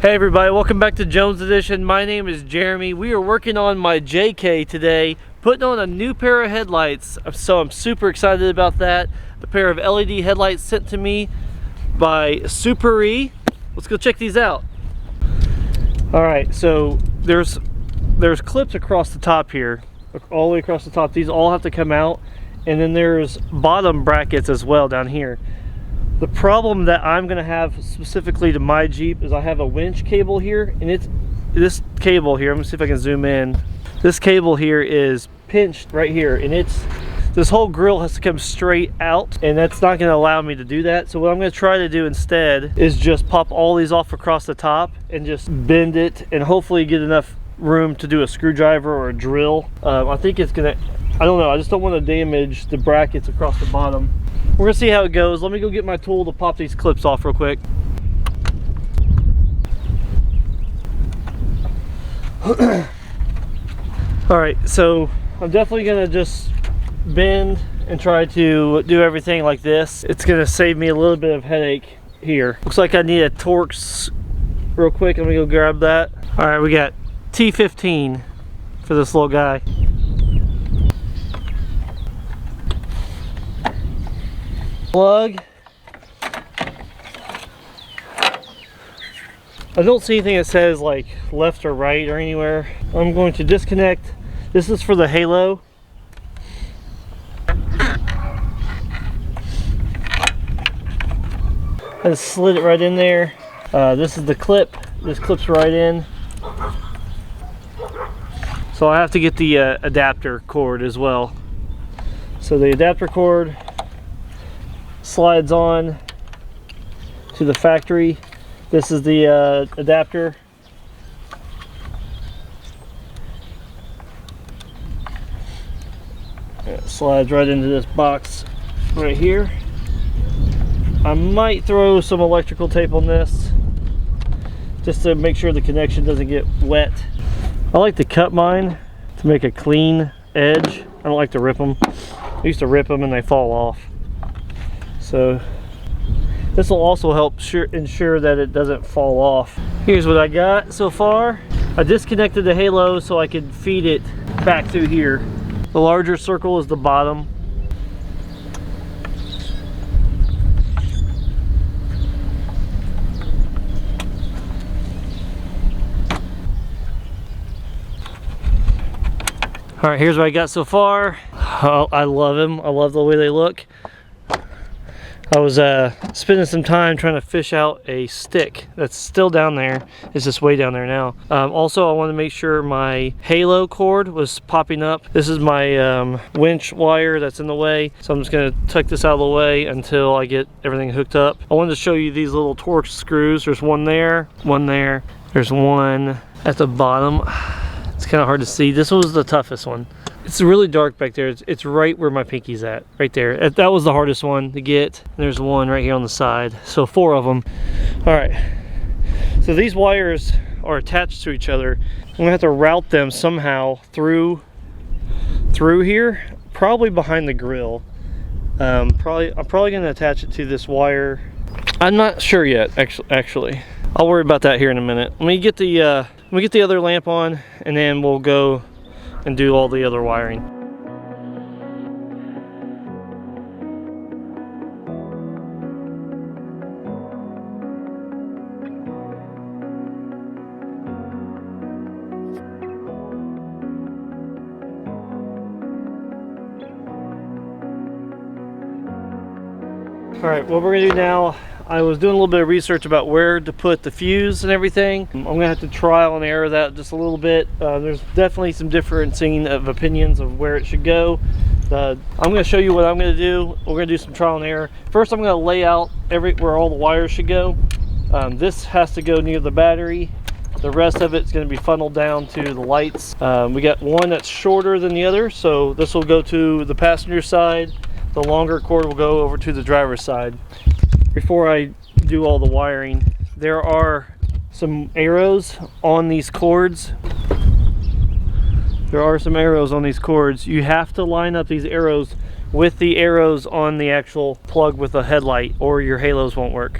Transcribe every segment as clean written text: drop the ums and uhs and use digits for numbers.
Hey everybody, welcome back to Jones Edition. My name is Jeremy. We are working on my JK today, putting on a new pair of headlights. So I'm super excited about that. The pair of LED headlights sent to me by SUPAREE. Let's go check these out. All right, so there's clips across the top here, all the way across the top. These all have to come out, and then there's bottom brackets as well down here. The problem that I'm gonna have specifically to my Jeep is I have a winch cable here, and it's this cable here. I'm gonna see if I can zoom in. This cable here is pinched right here, and this whole grill has to come straight out, and that's not gonna allow me to do that. So what I'm gonna try to do instead is just pop all these off across the top and just bend it, and hopefully get enough room to do a screwdriver or a drill. I think it's gonna, I don't know, I just don't want to damage the brackets across the bottom. We're gonna see how it goes. Let me go get my tool to pop these clips off real quick. All right, so I'm definitely gonna just bend and try to do everything like this. It's gonna save me a little bit of headache here. Looks like I need a Torx real quick. I'm gonna go grab that. All right, we got T15 for this little guy. Plug. I don't see anything that says like left or right or anywhere. I'm going to disconnect. This is for the halo. I just slid it right in there. This is the clip. This clips right in. So I have to get the adapter cord as well. So the adapter cord slides on to the factory. This is the adapter. It slides right into this box right here. I might throw some electrical tape on this just to make sure the connection doesn't get wet. I like to cut mine to make a clean edge. I don't like to rip them. I used to rip them and they fall off. So this will also help ensure that it doesn't fall off. Here's what I got so far. I disconnected the halo so I could feed it back through here. The larger circle is the bottom. All right, here's what I got so far. Oh, I love them. I love the way they look. I was spending some time trying to fish out a stick that's still down there. It's just way down there now. Also, I wanted to make sure my halo cord was popping up. This is my winch wire that's in the way. So I'm just gonna tuck this out of the way until I get everything hooked up. I wanted to show you these little Torx screws. There's one there, one there. There's one at the bottom. It's kind of hard to see. This was the toughest one. It's really dark back there. It's right where my pinky's at, right there. That was the hardest one to get. There's one right here on the side. So 4 of them. All right. So these wires are attached to each other. I'm gonna have to route them somehow through here, probably behind the grill. I'm probably gonna attach it to this wire. I'm not sure yet, actually. I'll worry about that here in a minute. Let me get the other lamp on, and then we'll go and do all the other wiring. All right, what we're gonna do now, I was doing a little bit of research about where to put the fuse and everything. I'm gonna have to trial and error that just a little bit. There's definitely some differencing of opinions of where it should go. I'm gonna show you what I'm gonna do. We're gonna do some trial and error. First, I'm gonna lay out where all the wires should go. This has to go near the battery. The rest of it's gonna be funneled down to the lights. We got one that's shorter than the other, so this will go to the passenger side. The longer cord will go over to the driver's side. Before I do all the wiring, there are some arrows on these cords. There are some arrows on these cords. You have to line up these arrows with the arrows on the actual plug with the headlight, or your halos won't work.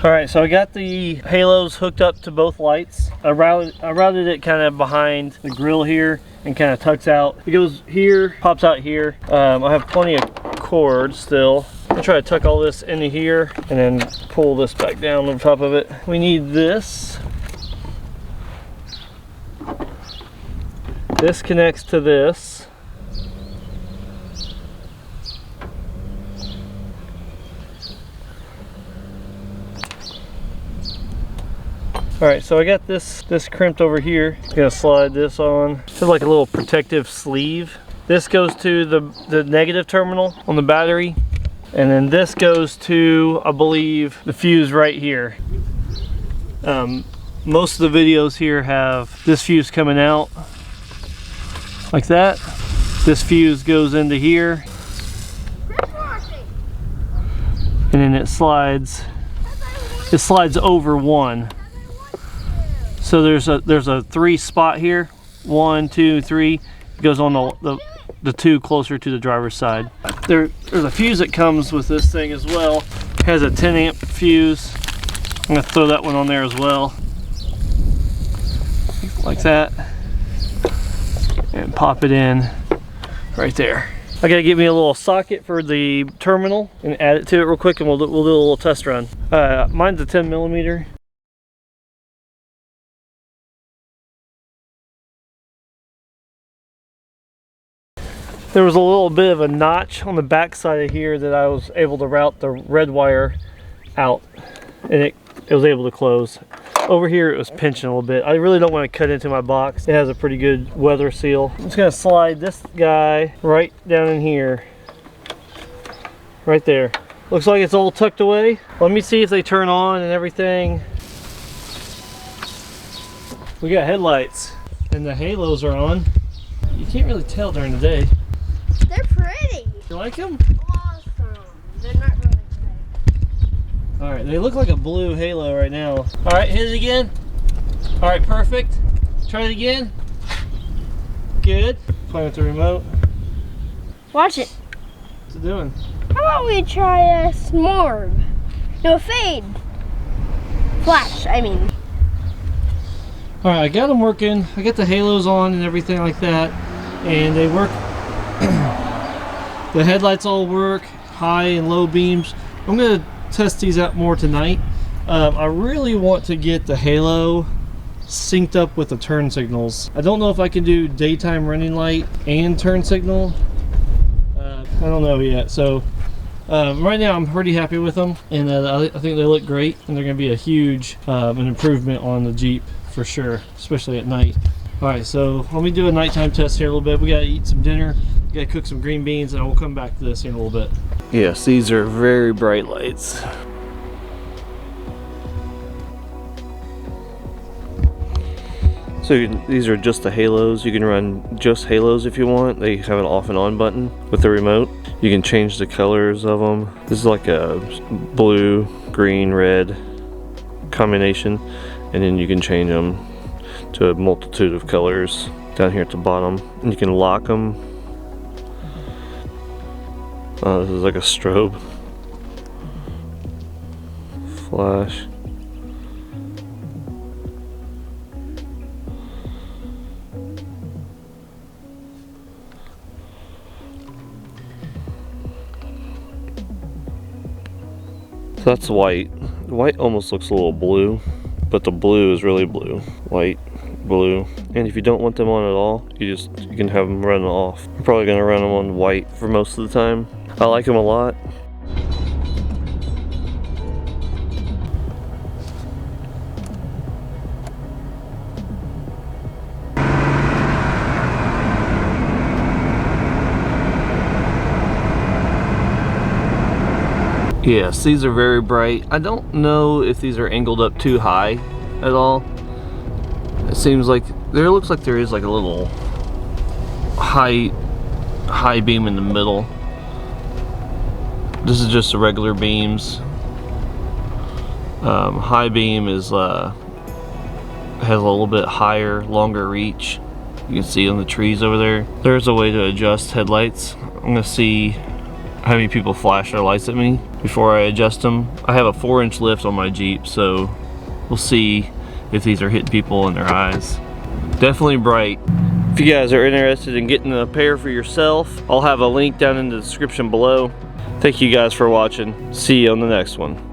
All right, so I got the halos hooked up to both lights. I routed it kind of behind the grill here and kind of tucks out. It goes here, pops out here. I have plenty of cord still. I'll try to tuck all this into here and then pull this back down on top of it. We need this. This connects to this. All right, so I got this crimped over here. I'm gonna slide this on. It's like a little protective sleeve. This goes to the negative terminal on the battery. And then this goes to, I believe, the fuse right here. Most of the videos here have this fuse coming out like that. This fuse goes into here. And then it slides over one. So there's a 3 spot here. 1, 2, 3. It goes on the 2 closer to the driver's side. There's a fuse that comes with this thing as well. It has a 10 amp fuse. I'm gonna throw that one on there as well. Like that. And pop it in right there. I gotta get me a little socket for the terminal and add it to it real quick, and we'll do a little test run. Mine's a 10 millimeter. There was a little bit of a notch on the back side of here that I was able to route the red wire out, and it was able to close. Over here it was pinching a little bit. I really don't want to cut into my box. It has a pretty good weather seal. I'm just going to slide this guy right down in here. Right there. Looks like it's all tucked away. Let me see if they turn on and everything. We got headlights and the halos are on. You can't really tell during the day. They're pretty. You like them? Awesome. They're not really pretty. Alright, they look like a blue halo right now. Alright, hit it again. Alright, perfect. Try it again. Good. Play with the remote. Watch it. What's it doing? How about we try a smorb? No, fade. Flash, I mean. Alright, I got them working. I got the halos on and everything like that. And they work. The headlights all work, high and low beams. I'm going to test these out more tonight. I really want to get the halo synced up with the turn signals. I don't know if I can do daytime running light and turn signal. I don't know yet. So right now I'm pretty happy with them, and I think they look great, and they're going to be a huge an improvement on the Jeep for sure, especially at night. Alright, so let me do a nighttime test here a little bit. We gotta eat some dinner, we gotta cook some green beans, and we'll come back to this in a little bit. Yes, these are very bright lights. So these are just the halos. You can run just halos if you want. They have an off and on button with the remote. You can change the colors of them. This is like a blue, green, red combination, and then you can change them to a multitude of colors down here at the bottom, and you can lock them. This is like a strobe flash. So that's white. White almost looks a little blue, but the blue is really blue. White, blue. And if you don't want them on at all, you can have them run off. I'm probably gonna run them on white for most of the time. I like them a lot. Yes, these are very bright. I don't know if these are angled up too high at all. It seems like looks like there is like a little high beam in the middle. This is just the regular beams. High beam is has a little bit higher, longer reach. You can see on the trees over there. There's a way to adjust headlights. I'm gonna see how many people flash their lights at me. before I adjust them. I have a 4-inch lift on my Jeep, so we'll see if these are hitting people in their eyes. Definitely bright. If you guys are interested in getting a pair for yourself, I'll have a link down in the description below. Thank you guys for watching. See you on the next one.